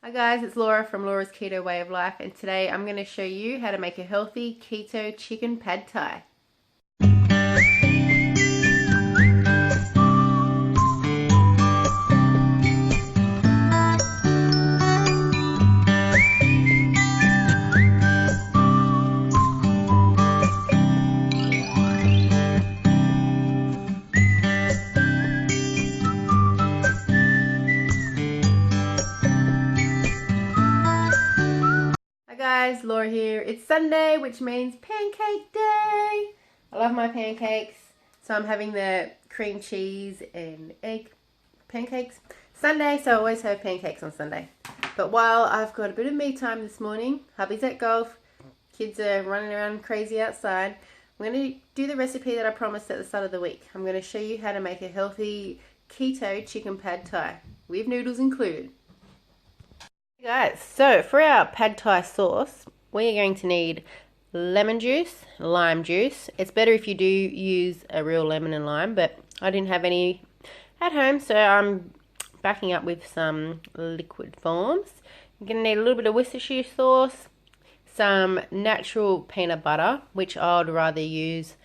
Hi guys, it's Laura from Laura's Keto Way of Life, and today I'm going to show you how to make a healthy keto chicken pad thai. Hi guys, Laura here. It's Sunday, which means pancake day. I love my pancakes, so I'm having the cream cheese and egg pancakes. Sunday, so I always have pancakes on Sunday. But while I've got a bit of me time this morning, hubby's at golf, kids are running around crazy outside, I'm going to do the recipe that I promised at the start of the week. I'm going to show you how to make a healthy keto chicken pad thai, with noodles included. Guys, so for our pad thai sauce, we are going to need lemon juice, lime juice. It's better if you do use a real lemon and lime, but I didn't have any at home, so I'm backing up with some liquid forms. You're going to need a little bit of Worcestershire sauce, some natural peanut butter, which I'd rather use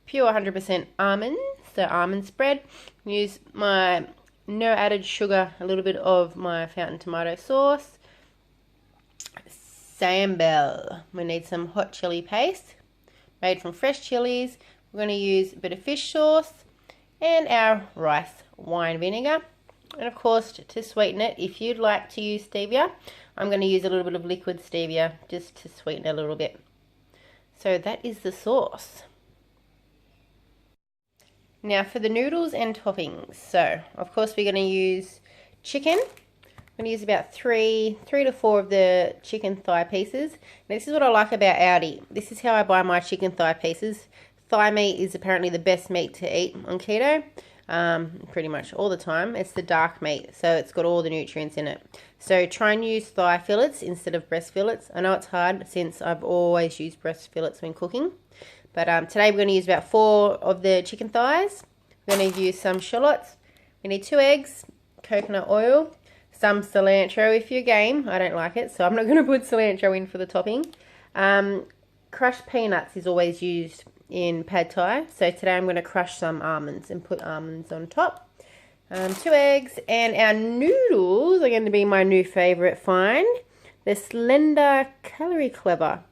pure 100% almonds, so almond spread. Use my no added sugar, a little bit of my fountain tomato sauce, sambal. We need some hot chili paste made from fresh chilies. We're going to use a bit of fish sauce and our rice wine vinegar. And of course, to sweeten it, if you'd like to use stevia, I'm going to use a little bit of liquid stevia just to sweeten it a little bit. So that is the sauce. Now for the noodles and toppings, so of course we're going to use chicken. I'm going to use about three to four of the chicken thigh pieces. Now, this is what I like about Aldi. This is how I buy my chicken thigh pieces. Thigh meat is apparently the best meat to eat on keto, pretty much all the time. It's the dark meat, so it's got all the nutrients in it. So try and use thigh fillets instead of breast fillets. I know it's hard since I've always used breast fillets when cooking. But today we're going to use about 4 of the chicken thighs. We're going to use some shallots. We need 2 eggs, coconut oil, some cilantro if you're game. I don't like it, so I'm not going to put cilantro in for the topping. Crushed peanuts is always used in pad thai. So today I'm going to crush some almonds and put almonds on top. 2 eggs, and our noodles are going to be my new favourite find. The Slender Calorie Clever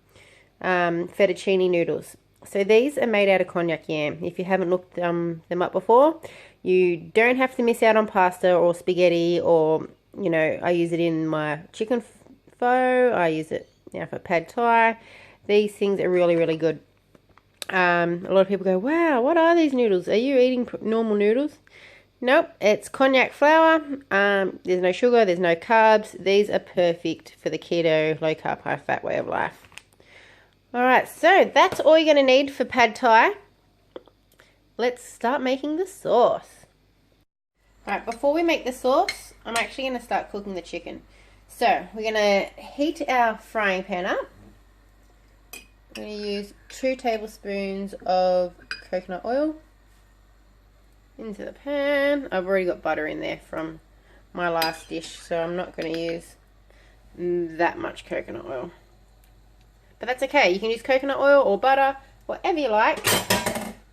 fettuccine noodles. So these are made out of konjac yam. If you haven't looked them up before, you don't have to miss out on pasta or spaghetti, or, you know, I use it in my chicken pho. I use it now for pad thai. These things are really, really good. A lot of people go, wow, what are these noodles? Are you eating normal noodles? Nope, it's konjac flour. There's no sugar, there's no carbs. These are perfect for the keto, low carb, high fat way of life. Alright, so that's all you're going to need for pad thai. Let's start making the sauce. Alright, before we make the sauce, I'm actually going to start cooking the chicken. So, we're going to heat our frying pan up. I'm going to use 2 tablespoons of coconut oil into the pan. I've already got butter in there from my last dish, so I'm not going to use that much coconut oil. But that's okay. You can use coconut oil or butter, whatever you like.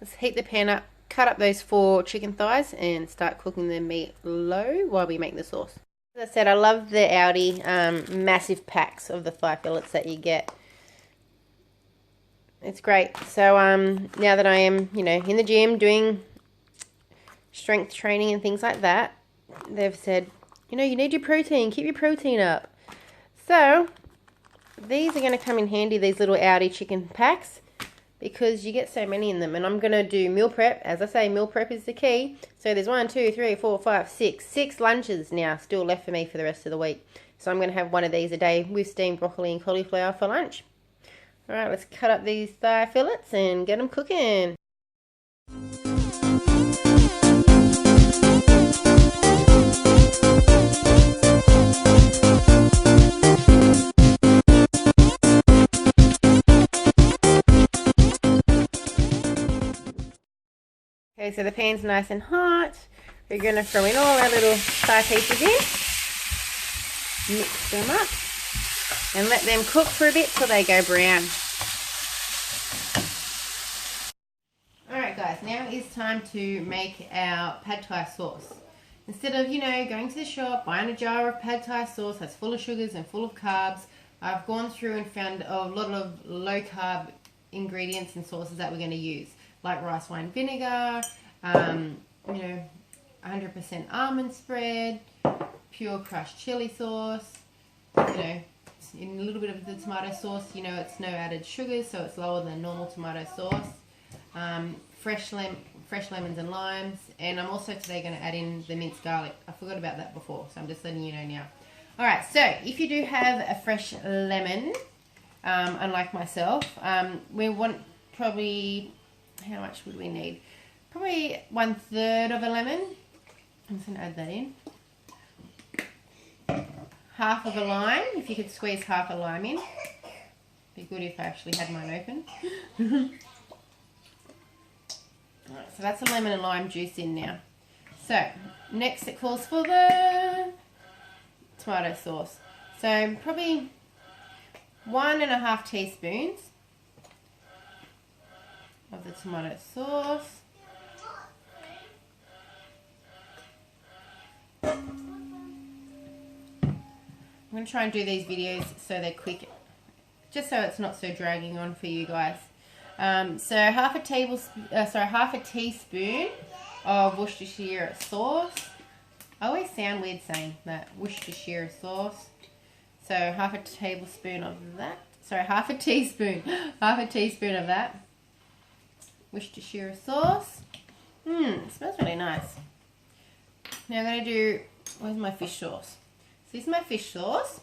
Let's heat the pan up, cut up those 4 chicken thighs, and start cooking the meat low while we make the sauce. As I said, I love the Aldi massive packs of the thigh fillets that you get. It's great. So now that I am, you know, in the gym doing strength training and things like that, they've said, you know, you need your protein. Keep your protein up. So these are going to come in handy, these little Aldi chicken packs, because you get so many in them. And I'm going to do meal prep. As I say, meal prep is the key. So there's 1, 2, 3, 4, 5, 6. 6 lunches now still left for me for the rest of the week. So I'm going to have one of these a day with steamed broccoli and cauliflower for lunch. Alright, let's cut up these thigh fillets and get them cooking. Okay, so the pan's nice and hot. We're going to throw in all our little thigh pieces in. Mix them up and let them cook for a bit till they go brown. Alright guys, now it's time to make our Pad Thai sauce. Instead of, going to the shop, buying a jar of Pad Thai sauce that's full of sugars and full of carbs, I've gone through and found a lot of low carb ingredients and sauces that we're going to use, like rice wine vinegar, 100% almond spread, pure crushed chili sauce, in a little bit of the tomato sauce, it's no added sugars, so it's lower than normal tomato sauce, fresh lemons and limes, and I'm also today going to add in the minced garlic. I forgot about that before, so I'm just letting you know now. Alright, so if you do have a fresh lemon, unlike myself, we want probably, how much would we need? Probably 1/3 of a lemon. I'm just going to add that in. Half of a lime, if you could squeeze half a lime in. Be good if I actually had mine open. Alright, so that's a lemon and lime juice in now. So, next it calls for the tomato sauce. So, probably 1.5 teaspoons of the tomato sauce. I'm going to try and do these videos so they're quick, just so it's not so dragging on for you guys. So half a teaspoon of Worcestershire sauce. I always sound weird saying that, Worcestershire sauce. So half a tablespoon of that. Sorry, half a teaspoon of that Worcestershire sauce. It smells really nice. Now I'm going to do, where's my fish sauce? So this is my fish sauce.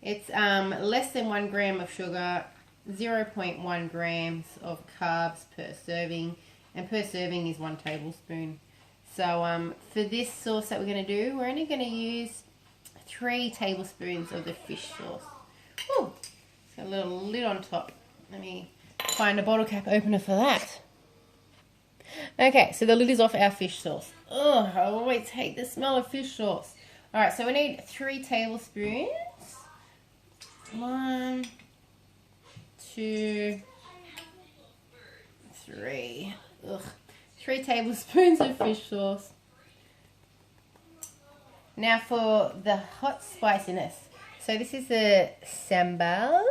It's less than 1 gram of sugar, 0.1 grams of carbs per serving, and per serving is 1 tablespoon. So for this sauce that we're going to do, we're only going to use 3 tablespoons of the fish sauce. Ooh, it's got a little lid on top. Let me find a bottle cap opener for that. Okay, so the lid is off our fish sauce. Oh, I always hate the smell of fish sauce. Alright, so we need 3 tablespoons. 1, 2, 3. Ugh. 3 tablespoons of fish sauce. Now for the hot spiciness. So this is the sambal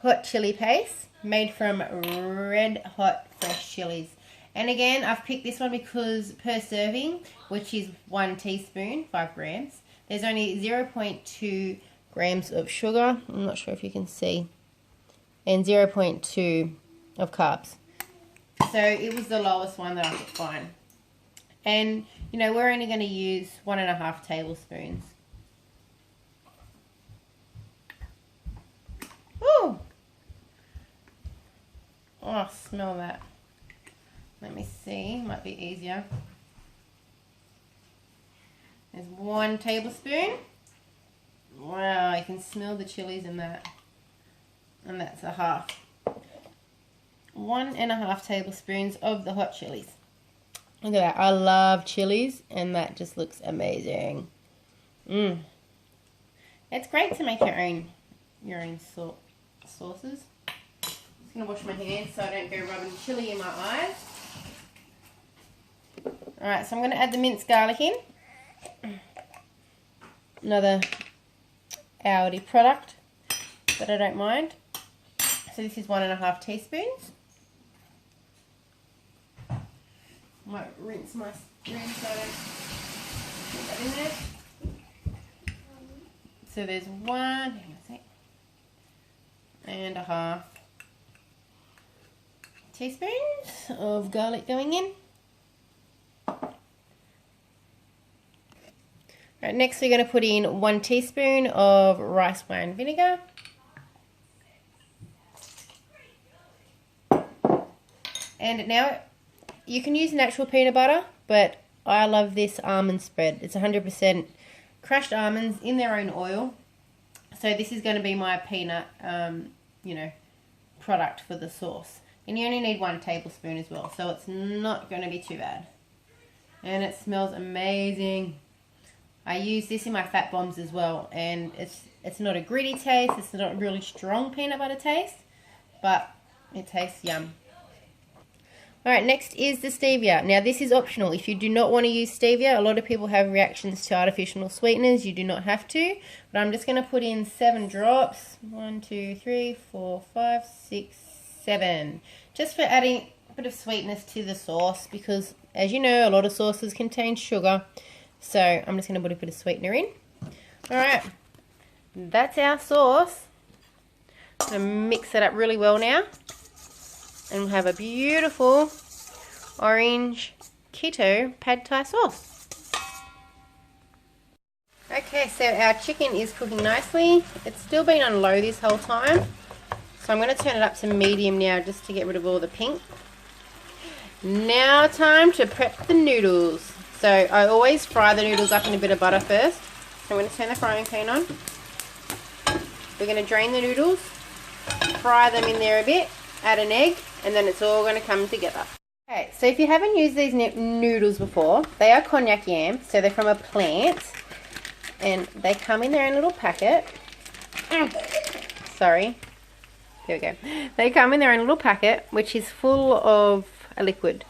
hot chili paste made from red hot fresh chilies. And again, I've picked this one because per serving, which is 1 teaspoon, 5 grams, there's only 0.2 grams of sugar. I'm not sure if you can see. And 0.2 of carbs. So it was the lowest one that I could find. And, we're only going to use 1.5 tablespoons. Ooh! Oh, smell that. Let me see. Might be easier. There's 1 tablespoon. Wow, I can smell the chilies in that. And that's a half. 1.5 tablespoons of the hot chilies. Look at that. I love chilies, and that just looks amazing. It's great to make your own sauces. I'm just going to wash my hands so I don't go rubbing chili in my eyes. Alright, so I'm going to add the minced garlic in. Another Aldi product, but I don't mind. So this is 1.5 teaspoons. I might rinse my spoon so I don't put that in there. So there's 1.5 teaspoons of garlic going in. Right, next we're going to put in 1 teaspoon of rice wine vinegar. And now you can use natural peanut butter, but I love this almond spread. It's 100% crushed almonds in their own oil. So this is going to be my peanut, product for the sauce. And you only need 1 tablespoon as well, so it's not going to be too bad. And it smells amazing. I use this in my fat bombs as well, and it's not a gritty taste, it's not a really strong peanut butter taste, but it tastes yum. Alright, next is the stevia. Now this is optional. If you do not want to use stevia, a lot of people have reactions to artificial sweeteners. You do not have to. But I'm just going to put in 7 drops. 1, 2, 3, 4, 5, 6, 7. Just for adding a bit of sweetness to the sauce, because as you know, a lot of sauces contain sugar. So I'm just going to put a bit of sweetener in. Alright, that's our sauce. I'm going to mix it up really well now. And we'll have a beautiful orange keto pad thai sauce. Okay, so our chicken is cooking nicely. It's still been on low this whole time. So I'm going to turn it up to medium now just to get rid of all the pink. Now time to prep the noodles. So I always fry the noodles up in a bit of butter first. So I'm going to turn the frying pan on. We're going to drain the noodles, fry them in there a bit, add an egg, and then it's all going to come together. Okay, so if you haven't used these noodles before, they are konjac yams, so they're from a plant, and they come in their own little packet. Sorry. There we go. They come in their own little packet, which is full of a liquid.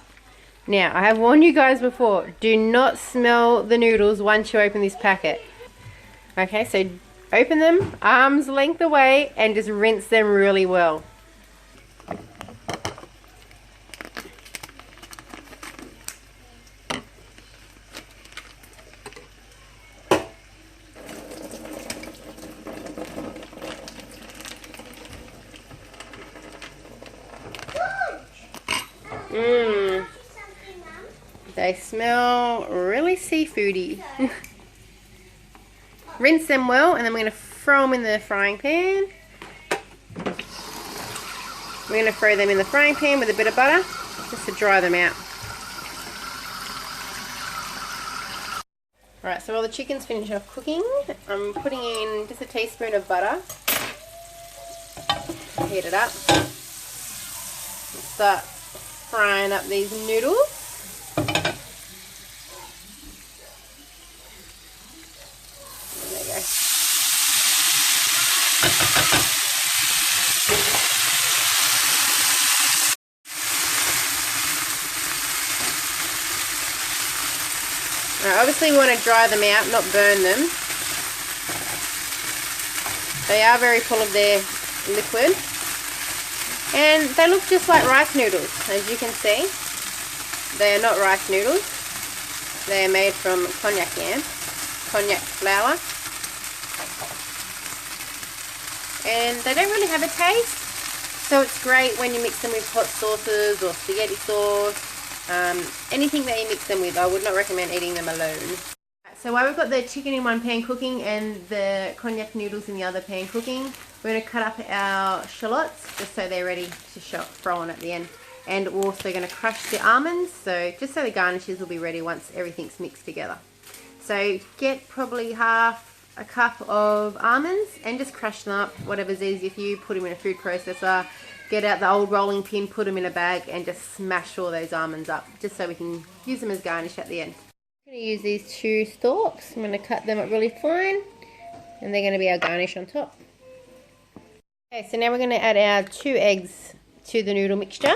Now, I have warned you guys before, do not smell the noodles once you open this packet. Okay, so open them arm's length away and just rinse them really well. They smell really seafoody. Rinse them well, and then we're going to throw them in the frying pan. We're going to throw them in the frying pan with a bit of butter, just to dry them out. Alright, so while the chicken's finished off cooking, I'm putting in just a teaspoon of butter. Heat it up. Start frying up these noodles. Obviously we want to dry them out, not burn them. They are very full of their liquid. And they look just like rice noodles, as you can see. They are not rice noodles. They are made from konjac yam, konjac flour. And they don't really have a taste. So it's great when you mix them with hot sauces or spaghetti sauce. Anything that you mix them with, I would not recommend eating them alone. So while we've got the chicken in one pan cooking and the konjac noodles in the other pan cooking, we're going to cut up our shallots just so they're ready to throw on at the end. And we're also going to crush the almonds, so just so the garnishes will be ready once everything's mixed together. So get probably half a cup of almonds and just crush them up, whatever's easier for you. Put them in a food processor. Get out the old rolling pin, put them in a bag and just smash all those almonds up just so we can use them as garnish at the end. I'm going to use these 2 stalks. I'm going to cut them up really fine and they're going to be our garnish on top. Okay, so now we're going to add our 2 eggs to the noodle mixture.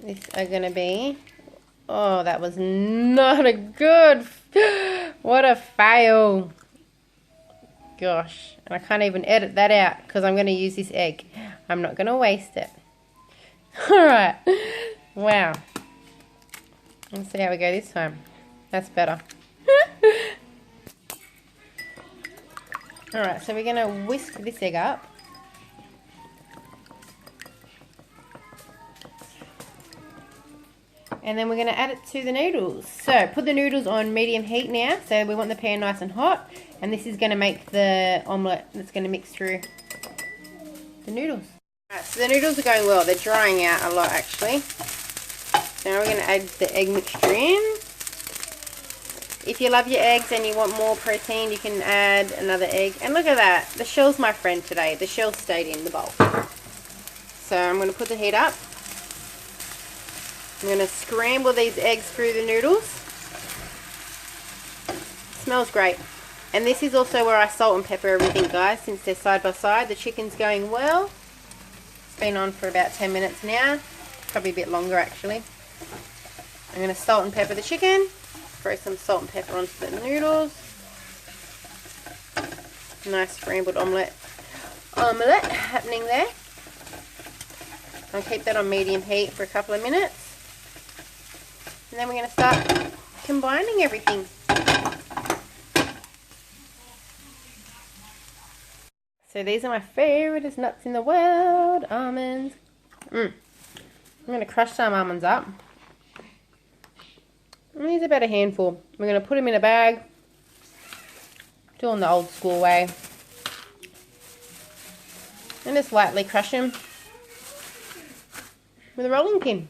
These are going to be, oh, that was not a good, what a fail. Gosh, and I can't even edit that out because I'm going to use this egg. I'm not going to waste it. Alright, wow. Let's see how we go this time. That's better. Alright, so we're going to whisk this egg up. And then we're going to add it to the noodles. So put the noodles on medium heat now. So we want the pan nice and hot. And this is going to make the omelette that's going to mix through the noodles. Alright, so the noodles are going well. They're drying out a lot actually. So now we're going to add the egg mixture in. If you love your eggs and you want more protein, you can add another egg. And look at that. The shell's my friend today. The shell stayed in the bowl. So I'm going to put the heat up. I'm going to scramble these eggs through the noodles. Smells great. And this is also where I salt and pepper everything, guys, since they're side by side. The chicken's going well. It's been on for about 10 minutes now. Probably a bit longer, actually. I'm going to salt and pepper the chicken. Throw some salt and pepper onto the noodles. Nice scrambled omelette happening there. I'll keep that on medium heat for a couple of minutes. And then we're going to start combining everything. So these are my favourite nuts in the world, almonds. I'm going to crush some almonds up. And these are about a handful. We're going to put them in a bag, doing the old school way. And just lightly crush them with a rolling pin.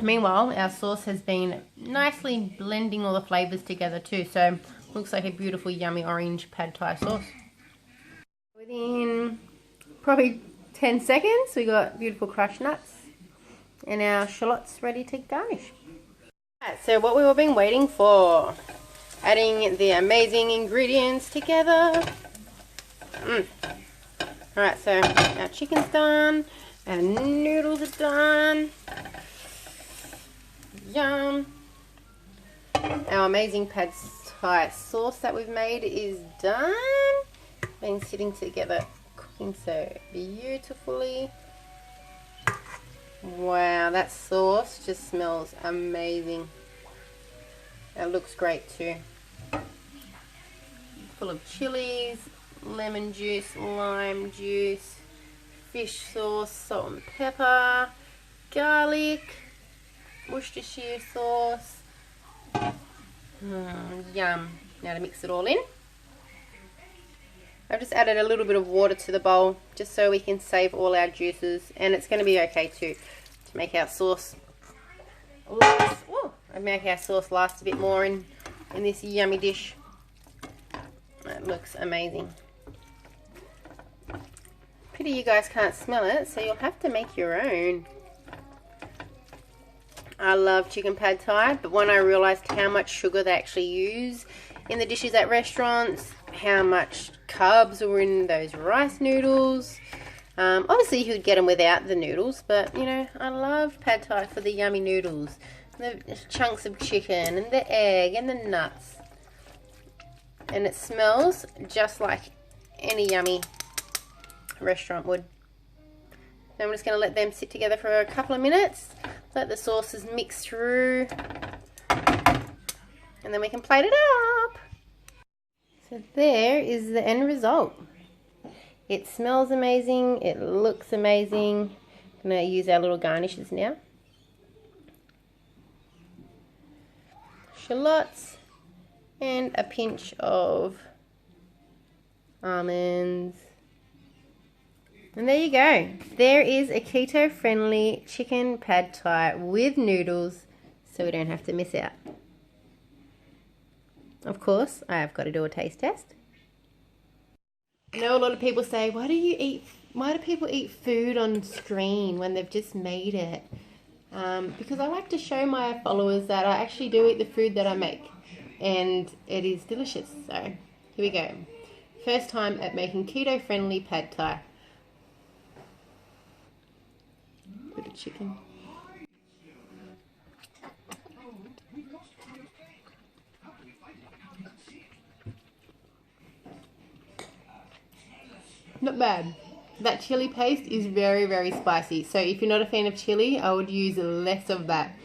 Meanwhile, our sauce has been nicely blending all the flavours together too, so looks like a beautiful yummy orange pad thai sauce. Within probably 10 seconds we got beautiful crushed nuts and our shallots ready to garnish. Alright, so what we've been waiting for, adding the amazing ingredients together. Alright, so our chicken's done, our noodles are done. Yum. Our amazing pad thai sauce that we've made is done. Been sitting together cooking so beautifully. Wow, that sauce just smells amazing. It looks great too. Full of chilies, lemon juice, lime juice, fish sauce, salt and pepper, garlic, Worcestershire sauce. Yum. Now to mix it all in. I've just added a little bit of water to the bowl just so we can save all our juices, and it's going to be okay too to make our sauce last. Make our sauce last a bit more in this yummy dish. It looks amazing. Pity you guys can't smell it, so you'll have to make your own. I love chicken pad thai, but when I realised how much sugar they actually use in the dishes at restaurants, how much carbs were in those rice noodles. Obviously you could get them without the noodles, but you know, I love pad thai for the yummy noodles, the chunks of chicken and the egg and the nuts. And it smells just like any yummy restaurant would. Now I'm just going to let them sit together for a couple of minutes, let the sauces mix through, and then we can plate it up. So there is the end result. It smells amazing, it looks amazing. I'm going to use our little garnishes now. Shallots and a pinch of almonds. And there you go. There is a keto-friendly chicken pad thai with noodles, so we don't have to miss out. Of course, I have got to do a taste test. I know a lot of people say, why do people eat food on screen when they've just made it? Because I like to show my followers that I actually do eat the food that I make, and it is delicious. So here we go. First time at making keto-friendly pad thai. Bit of chicken. Not bad. That chili paste is very, very spicy. So if you're not a fan of chili, I would use less of that.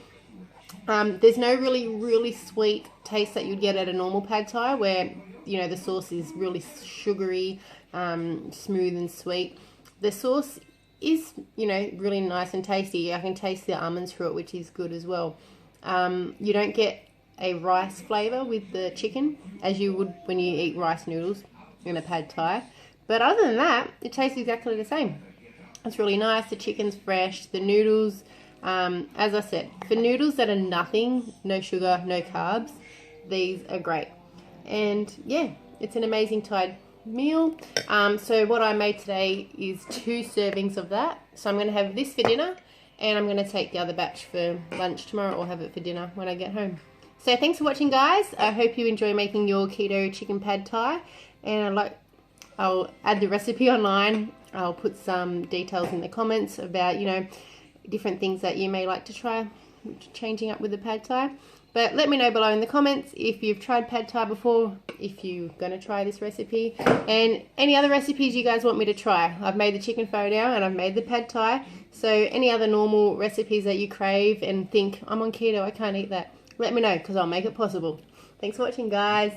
There's no really sweet taste that you'd get at a normal pad thai where, you know, the sauce is really sugary, smooth and sweet. The sauce is, you know, really nice and tasty. I can taste the almonds through it, which is good as well. You don't get a rice flavour with the chicken as you would when you eat rice noodles in a pad thai. But other than that, it tastes exactly the same. It's really nice. The chicken's fresh. The noodles, as I said, for noodles that are nothing, no sugar, no carbs, these are great. And yeah, it's an amazing Thai meal. So what I made today is 2 servings of that. So I'm going to have this for dinner, and I'm going to take the other batch for lunch tomorrow, or have it for dinner when I get home. So thanks for watching, guys. I hope you enjoy making your keto chicken pad thai, and I'll add the recipe online. I'll put some details in the comments about, you know, different things that you may like to try changing up with the pad thai. But let me know below in the comments if you've tried pad thai before, if you're going to try this recipe, and any other recipes you guys want me to try. I've made the chicken pho now, and I've made the pad thai. So any other normal recipes that you crave and think, I'm on keto, I can't eat that, let me know, because I'll make it possible. Thanks for watching, guys.